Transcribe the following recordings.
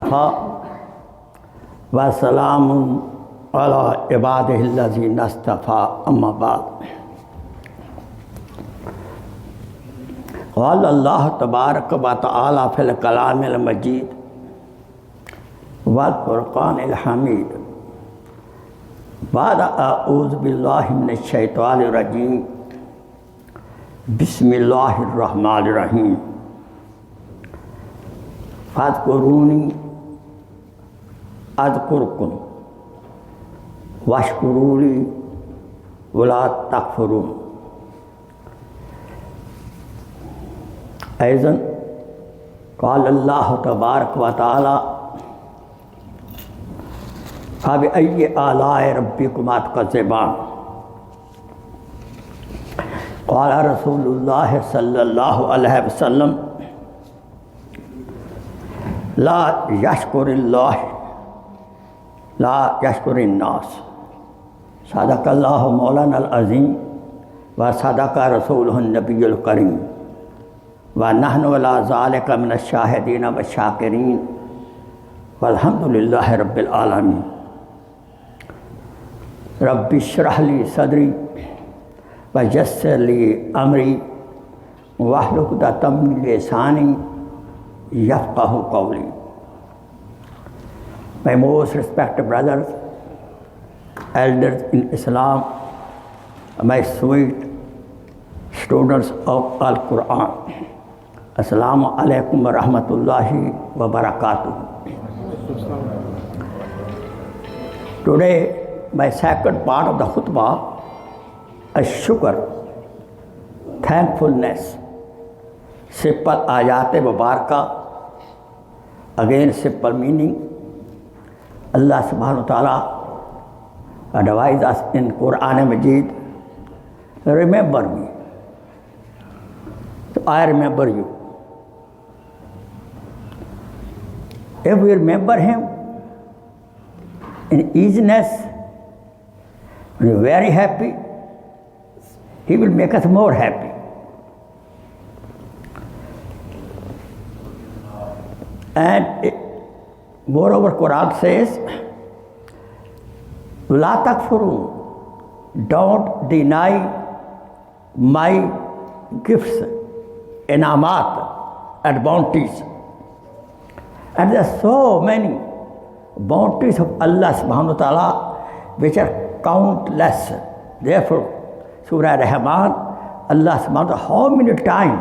वकफ़ा वसलामुन अला इबादिहिल्लज़ीना इस्तफ़ा अम्मा बाद। क़ाल अल्लाह तबारक व तआला फ़िल कलामिल मजीद वल फ़ुरक़ानिल हमीद बाद अऊज़ु बिल्लाहि मिनश शैतानिर रजीम बिस्मिल्लाहिर रहमानिर रहीम फ़ज़कुरूनी अज़कुरकुम वश्कुरूली वला तकफ़ुरून। ऐज़न क़ाल अल्लाह तबारक व तआला फ़बिअय्यि आलाइ रब्बिकुमा तुकज़्ज़िबान। क़ाल रसूलुल्लाह सल्लल्लाहु अलैहि वसल्लम ला यशकुरिल्लाह ला यशकुरिन्नास। सदक़ल्लाहु मौलानल अज़ीम व सदक़ रसूलुहुन नबियुल करीम व नहनु अला ज़ालिका मिनश शाहिदीन व शाकिरीन वल्हम्दुलिल्लाहि रब्बिल आलमीन। रब्बि इश्रह ली सदरी व यस्सिर ली अमरी वहलुल उक़दतम मिन लिसानी यफ़क़हू क़ौली। My most respected brothers, elders in Islam, my sweet students of Al-Quran, Assalamu alaikum wa rahmatullahi wa barakatuh. Today, my second part of the khutbah, Ash-Shukr, thankfulness, simple ayat-e-mubarakah, again simple meaning. Allah subhanahu wa ta'ala advised us in Quran Majid, remember me. So I remember you. If we remember Him in easiness, we are very happy, He will make us more happy. And moreover, Quran says, La takfurun, don't deny my gifts, inamat and bounties. And there are so many bounties of Allah subhanahu wa ta'ala which are countless. Therefore, Surah Rahman, Allah subhanahu wa ta'ala, how many times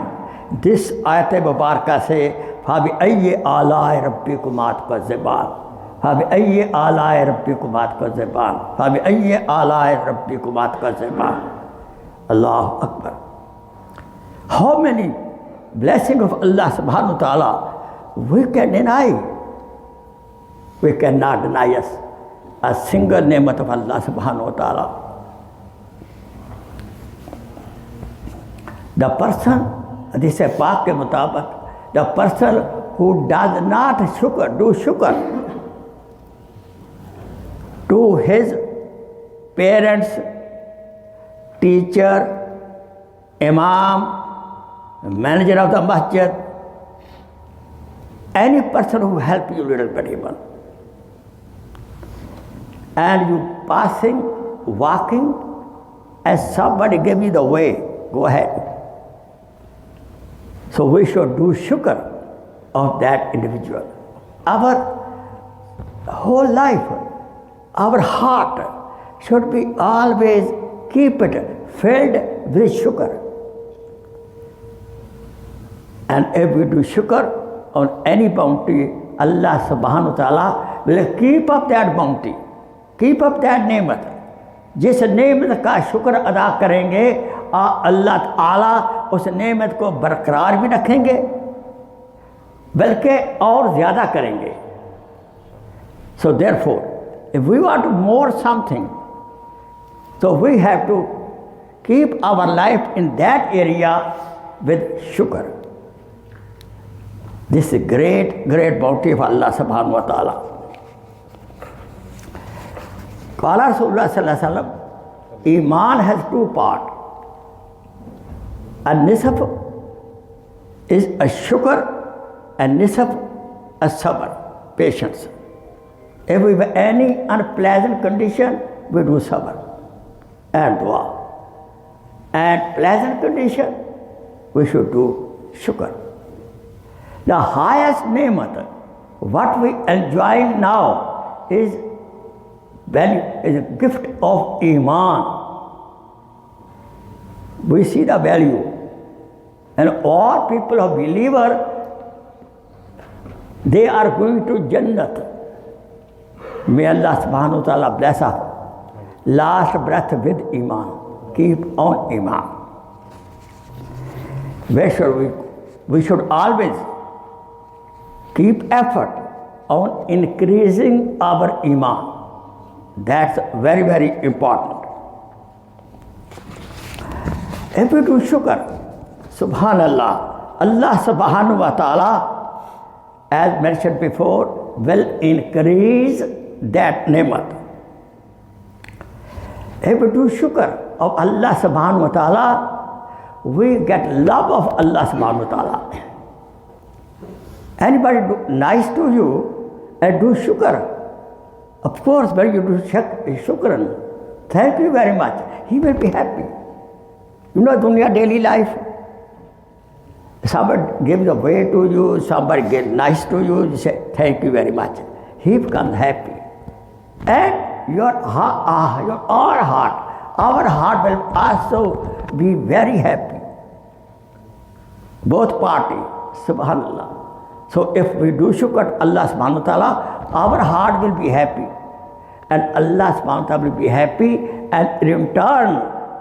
this ayat-e-mubarakah say, फ़बिअय्यि आलाइ रब्बिकुमा तुकज़्ज़िबान, फ़बिअय्यि आलाइ रब्बिकुमा तुकज़्ज़िबान, फ़बिअय्यि आलाइ रब्बिकुमा तुकज़्ज़िबान। Allahu Akbar. How many blessings of Allah subhanahu wa ta'ala we can deny? We cannot deny us a single ni'mat of Allah subhanahu wa ta'ala. The person, this is Pak ke mutabak, the person who does not do shukr to his parents, teacher, imam, manager of the masjid, any person who helps you little bit even, and you passing, walking, and somebody gave you the way, go ahead. So we should do shukr of that individual. Our whole life, our heart should be always keep it filled with shukr. And if we do shukr on any bounty, Allah subhanahu wa ta'ala will keep up that bounty, keep up that nemat. जिस नेमत का शुक्र अदा करेंगे अल्लाह ताला उस नेमत को बरकरार भी रखेंगे बल्कि और ज़्यादा करेंगे. So therefore, if we want more something, so we have to keep our life in that area with shukr. This is great bounty of Allah subhanahu wa ta'ala. Qala Rasulullah sallallahu alaihi wasallam, Iman has two parts. An-nisf is a shukr and nisf a sabr. patience. If we have any unpleasant condition, we do sabr and dua. And pleasant condition, we should do shukr. The highest ni'mat, what we enjoy now is a gift of Iman. We see the value. And all people of believer, they are going to Jannat. May Allah subhanahu wa ta'ala bless us. Last breath with Iman. Keep on Iman. Where should we? We should always keep effort on increasing our Iman. That's very, very important. If we do shukr, subhanallah, Allah subhanahu wa ta'ala, as mentioned before, will increase that ni'mat. If we do shukr of Allah subhanahu wa ta'ala, we get love of Allah subhanahu wa ta'ala. Anybody do nice to you and do shukr, of course, when you do shukran, thank you very much, he will be happy. You know, dunya daily life, somebody gives away to you, somebody gets nice to you, you say thank you very much. He becomes happy. And our heart will also be very happy. Both parties, subhanallah. So if we do shukr to Allah subhanahu wa ta'ala, our heart will be happy. And Allah subhanahu wa ta'ala will be happy, and in return,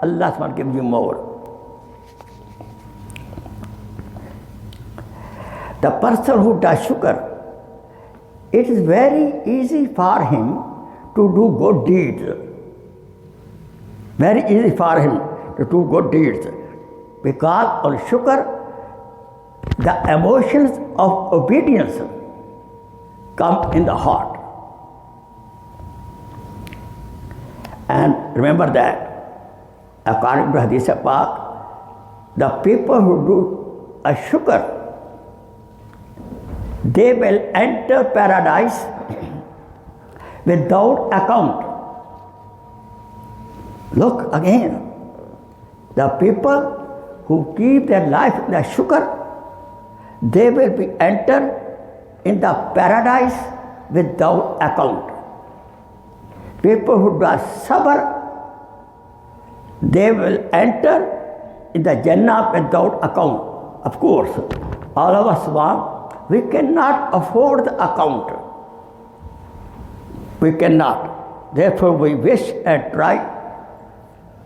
Allah subhanahu wa ta'ala gives you more. The person who does shukr, it is very easy for him to do good deeds. Very easy for him to do good deeds. Because on shukr, the emotions of obedience come in the heart. And remember that, according to Hadith Pak, the people who do a shukr, they will enter paradise without account. Look again, the people who keep their life in the shukr, they will be entered in the paradise without account. People who do sabr, they will enter in the Jannah without account. Of course, all of us want, we cannot afford the account. We cannot. Therefore, we wish and try.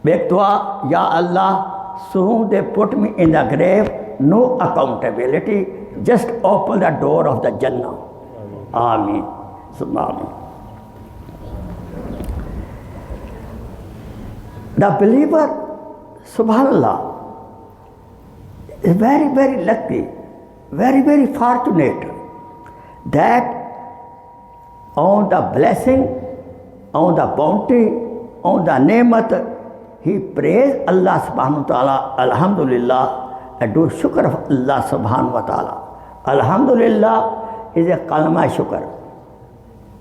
Make dua, Ya Allah, soon they put me in the grave, no accountability, just open the door of the Jannah. Ameen. Subhanallah. The believer, subhanallah, is very, very lucky, very, very fortunate that on the blessing, on the bounty, on the ni'mat, he prays Allah subhanahu wa ta'ala, alhamdulillah, and do shukr of Allah subhanahu wa ta'ala. Alhamdulillah is a kalma shukr.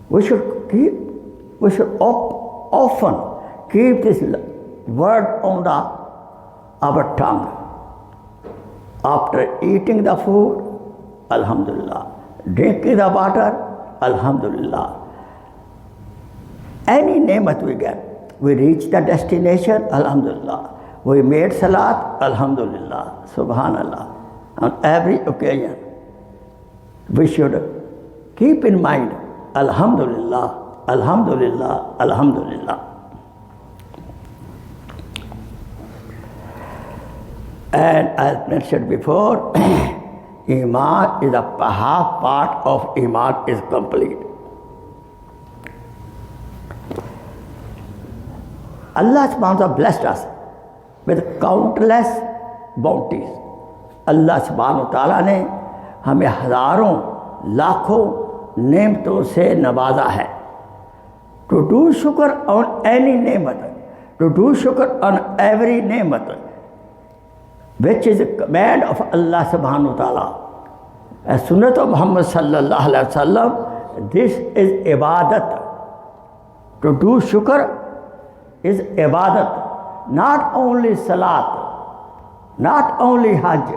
We should often keep this word on our tongue. After eating the food, alhamdulillah. Drinking the water, alhamdulillah. Any ni'mat we get, we reach the destination, alhamdulillah. We made salat, alhamdulillah, subhanallah. On every occasion, we should keep in mind, alhamdulillah, alhamdulillah, alhamdulillah. And as mentioned before, Iman is a half part of Iman is complete. Allah subhanahu wa ta'ala blessed us with countless bounties. Allah subhanahu wa ta'ala ने हमें हजारों लाखों नेमतों से नवाजा है. To do shukr on any nemat, to do shukr on every nemat, which is a command of Allah subhanahu wa ta'ala. As Sunnat of Muhammad sallallahu alaihi wasallam, this is ibadat. To do shukr is ibadat. Not only salat, not only hajj.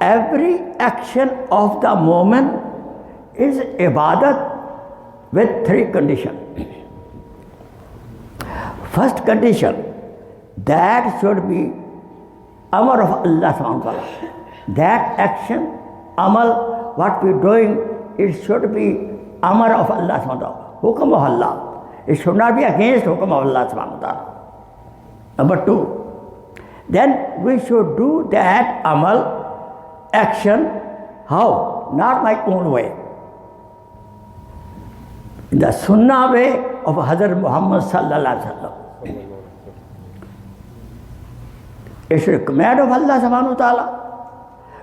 Every action of the moment is ibadat with three conditions. First condition, that should be amar of Allah subhanahu wa ta'ala. That action, amal, what we are doing, it should be amar of Allah subhanahu wa ta'ala. Hukam of Allah. It should not be against hukam of Allah subhanahu wa ta'ala. Number two, then we should do that amal, action, how? Not my own way. In the sunnah way of Hazrat Muhammad sallallahu alaihi wasallam. It should be command of Allah subhanahu wa ta'ala.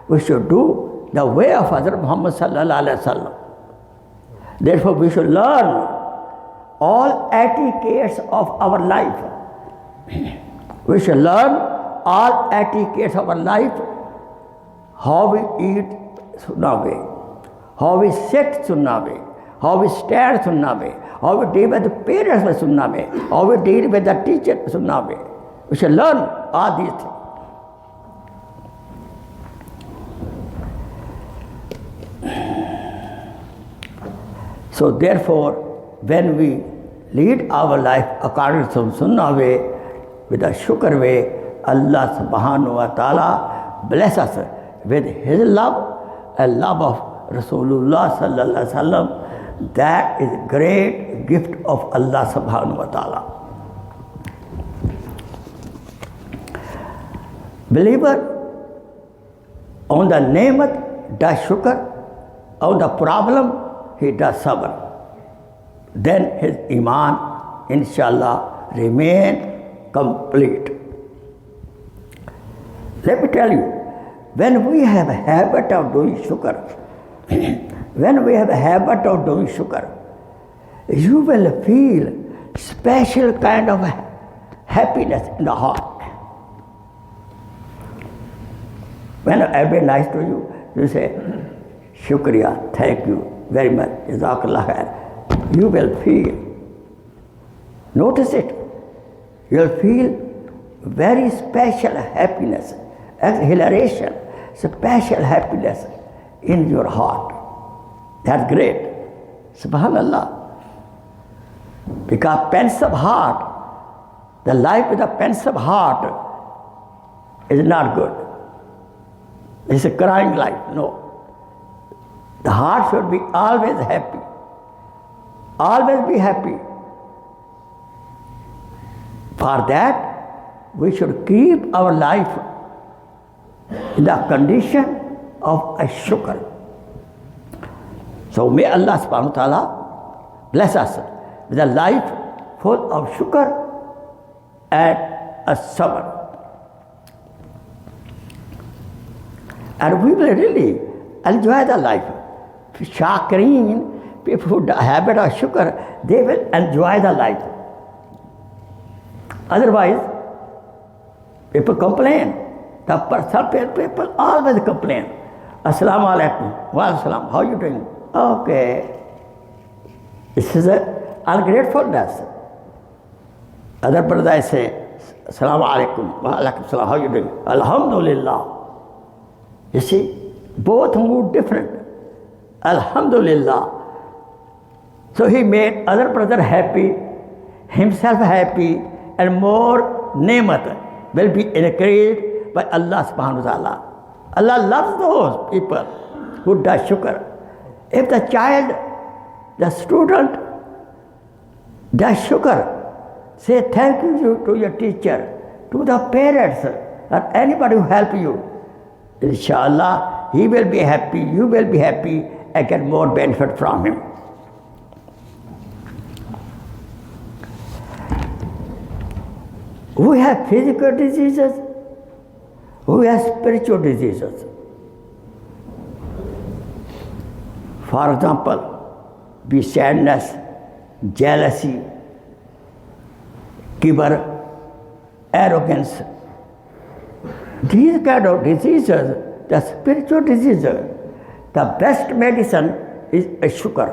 We should do the way of Hazrat Muhammad sallallahu alaihi wasallam. Therefore, we should learn all etiquettes of our life. We should learn all etiquettes of our life. How we eat sunnah way, how we sit sunnah way, how we stand sunnah way, how we deal with the parents sunnah way, how we deal with the teacher sunnah way. We should learn all these things. So therefore, when we lead our life according to sunnah way, with a shukr way, Allah subhanahu wa ta'ala bless us with His love and love of Rasulullah sallallahu alaihi wasallam. That is a great gift of Allah subhanahu wa ta'ala. Believer on the nemat does shukr, on the problem he does sabr. Then his iman, inshallah, remain complete. Let me tell you, when we have a habit of doing shukr, when we have a habit of doing shukr, you will feel special kind of happiness in the heart. When I be nice to you, you say, Shukriya, thank you very much, Jazakallah khair. You will feel, notice it, you'll feel very special happiness, exhilaration, special happiness in your heart. That's great. Subhanallah. Because pensive heart, the life with a pensive heart is not good. It's a crying life. No. The heart should be always happy. Always be happy. For that, we should keep our life in the condition of a shukr. So may Allah subhanahu wa ta'ala bless us with a life full of shukr and a sabr. And we will really enjoy the life. Shakirin, people who have habit of shukr, they will enjoy the life. Otherwise, people complain. Some people always complain. Assalamu alaikum. Wa alaikum. How are you doing? Okay. This is ungratefulness. Other brothers say, Assalamu alaikum. Wa alaikum salam. How are you doing? Alhamdulillah. You see, both mood different. Alhamdulillah. So he made other brother happy, himself happy, and more nemat will be increased by Allah subhanahu wa ta'ala. Allah loves those people who does shukr. If the child, the student does shukr, say thank you to your teacher, to the parents, or anybody who help you. Inshallah, he will be happy, you will be happy, and get more benefit from him. We have physical diseases, we have spiritual diseases. For example, be sadness, jealousy, kibr, arrogance. These kind of diseases, the spiritual diseases, the best medicine is a shukr.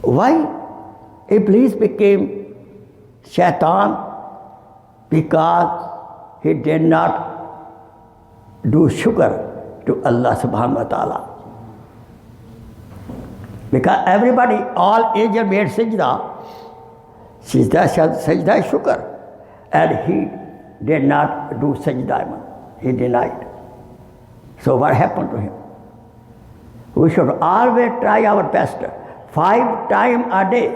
Why Iblis became shaitan? Because he did not do shukr to Allah subhanahu wa ta'ala. Because everybody, all angels made sajda. Sajda is shukr. And he did not do sajda. He denied. So what happened to him? We should always try our best. 5 times a day.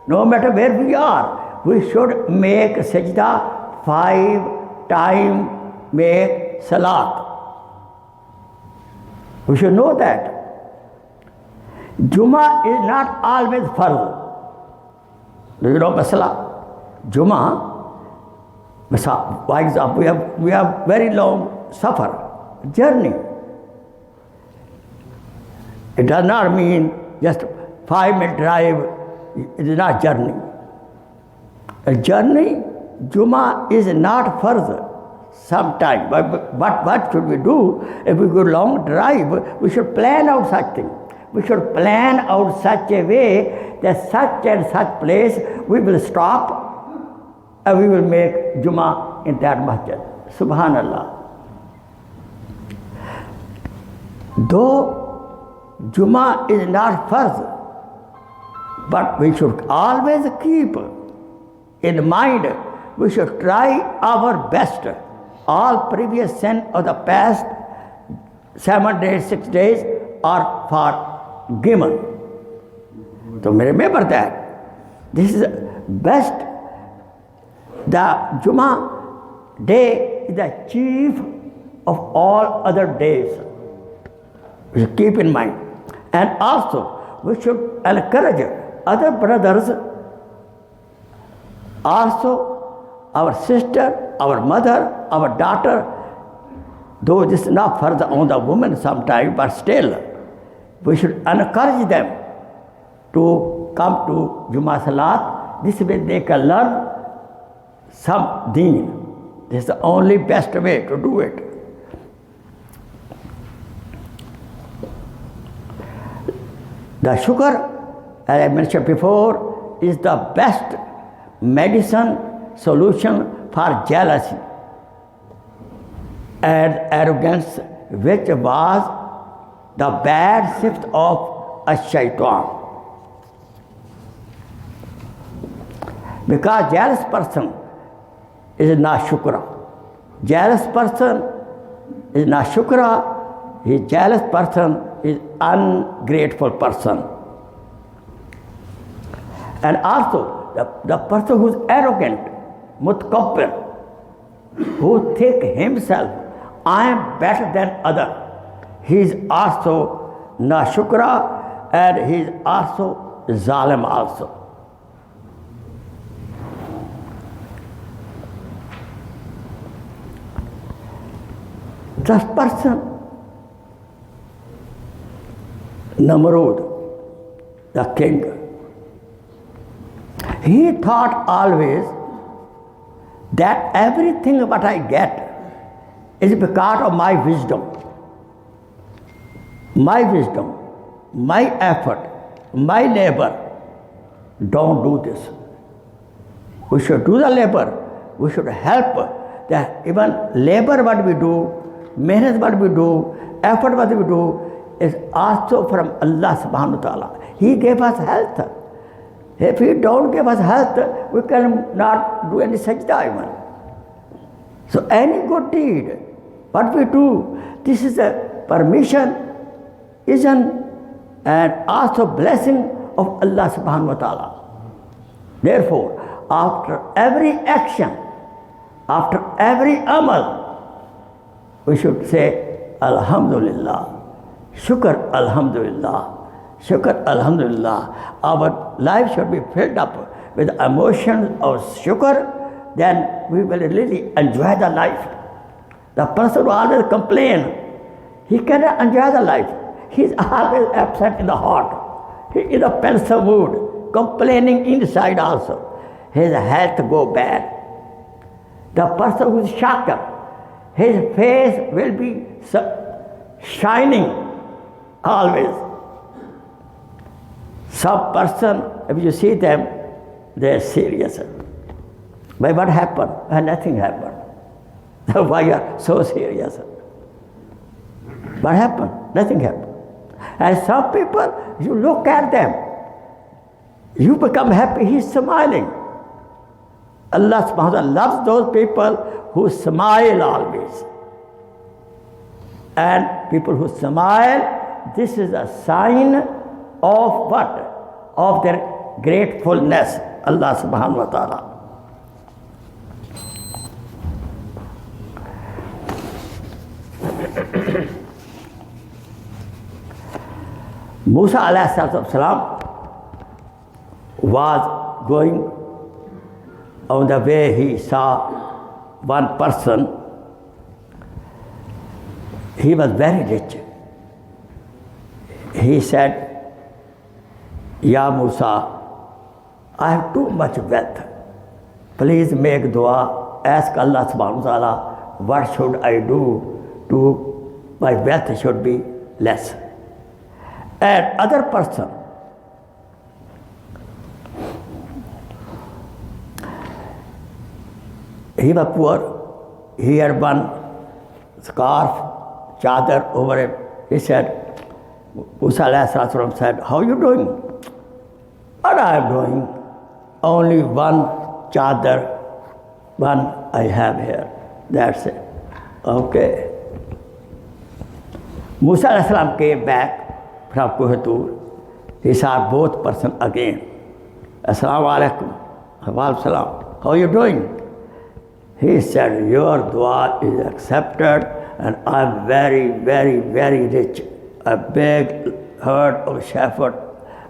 No matter where we are, we should make sajda 5 times, make salat. We should know that. Juma is not always farz. Do you know masala? Juma, for example, we have very long safar, journey. It does not mean just 5-minute drive. It is not journey. A journey, Juma is not farz sometime. But what should we do? If we go long drive, we should plan out such thing. We should plan out such a way that such and such place we will stop and we will make Juma in that masjid. Subhanallah. Though Juma is not farz, but we should always keep in mind, we should try our best. All previous sin of the past 7 days, 6 days are forgiven. So remember that. This is best. The Juma day is the chief of all other days. We should keep in mind. And also, we should encourage other brothers, also our sister, our mother, our daughter, though this is not further on the woman sometimes, but still, we should encourage them to come to Juma Salat. This way they can learn some deen. This is the only best way to do it. The shukr, as I mentioned before, is the best medicine solution for jealousy and arrogance, which was the bad sift of a shaitan. Because jealous person is not shukra. Jealous person is not shukra. His jealous person is ungrateful person. And also the person who is arrogant, mutkabbir, who think himself, I am better than other, he is also na shukra and he is also zalim also. This person, Namrud, the king, he thought always that everything what I get is because of my wisdom, my effort, my labor. Don't do this. We should do the labor. We should help. That even labor what we do, mehnat what we do, effort what we do, is also from Allah subhanahu wa ta'ala. He gave us health. If He don't give us health, we cannot do any sajda even. So any good deed, what we do, this is a permission, and also blessing of Allah subhanahu wa ta'ala. Therefore, after every action, after every amal, we should say, Alhamdulillah. Shukr Alhamdulillah, Shukr Alhamdulillah. Our life should be filled up with emotions of shukr, then we will really enjoy the life. The person who always complains, he cannot enjoy the life. He is always absent in the heart. He is in a pensive mood, complaining inside also. His health go bad. The person who is shakar, his face will be shining always. Some person, if you see them, they're serious. But what happened? Nothing happened. Why you are so serious? What happened? Nothing happened. And some people, you look at them, you become happy, he's smiling. Allah subhanahu wa ta'ala loves those people who smile always. And people who smile, this is a sign of what? Of their gratefulness, Allah subhanahu wa ta'ala. Musa alayhi salam was going on the way, he saw one person. He was very rich. He said, Ya Musa, I have too much wealth. Please make dua, ask Allah subhanahu wa ta'ala, what should I do to my wealth should be less. And other person, he was poor. He had one scarf, chadar over him. He said, Musa alayhi salam said, how are you doing? What I am doing? Only one chadar, one I have here. That's it. Okay. Musa alayhi salam came back from Koh. He saw both person again. Assalamu alaikum. Wa salam. How are you doing? He said, your dua is accepted and I'm very, very, very rich. A big herd of shepherd,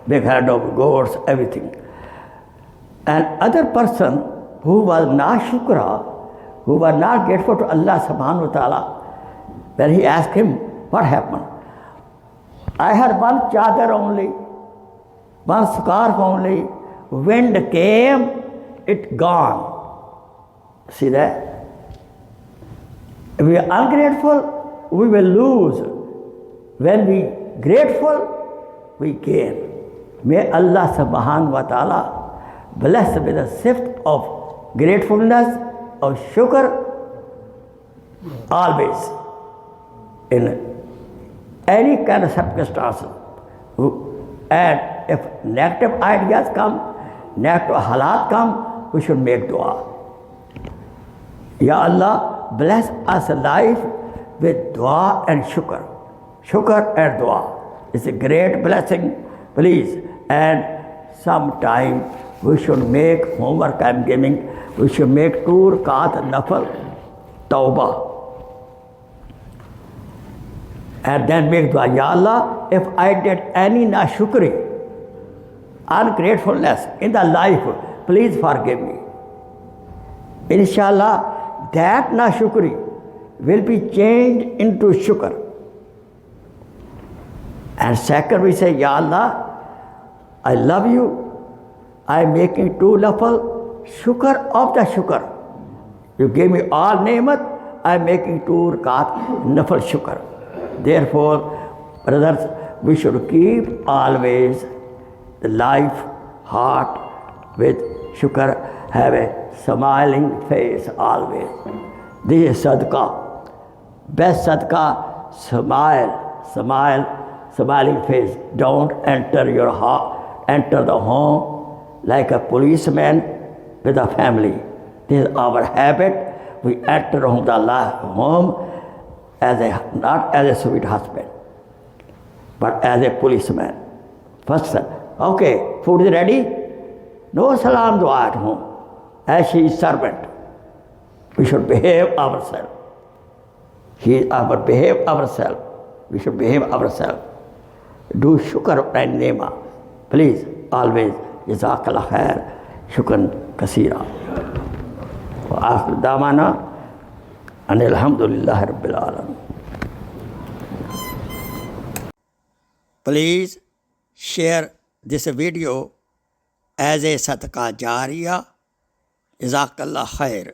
big herd of goats, everything. And other person who was not shukra, who was not grateful to Allah subhanahu wa ta'ala, when he asked him, what happened? I had one chadar only, one scarf only. Wind came, it gone. See that? If we are ungrateful, we will lose. When we grateful, we gain. May Allah subhanahu wa ta'ala bless with a shift of gratefulness, of shukr, always. In any kind of circumstances. And if negative ideas come, negative halat come, we should make dua. Ya Allah, bless us life with dua and shukr. Shukr and dua. It's a great blessing, please. And sometime we should make homework I'm giving, we should make 2 rakat nafal, tawbah. And then make dua, Ya Allah, if I did any nashukri, ungratefulness in the life, please forgive me. Inshallah, that nashukri will be changed into shukr. And second we say, Ya Allah, I love you, I am making 2 nafal, shukr of the shukr. You gave me all ni'mat, I am making 2 rakat nafal shukr. Therefore, brothers, we should keep always the life, heart with shukr, have a smiling face always. This is sadaqah. Best sadaqah, smiling face. Don't enter your heart, enter the home like a policeman with a family. This is our habit. We enter the home not as a sweet husband, but as a policeman. First, okay, food is ready? No salam dua at home. As she is servant, we should behave ourselves. Behave ourselves. We should behave ourselves. Do shukr and nema. Please, always, jazakallah khair, shukran kasira. Wa akhir damana, and alhamdulillah rabbil alamin. Please share this video as a sadaqah jariyah. Jazakallah khair.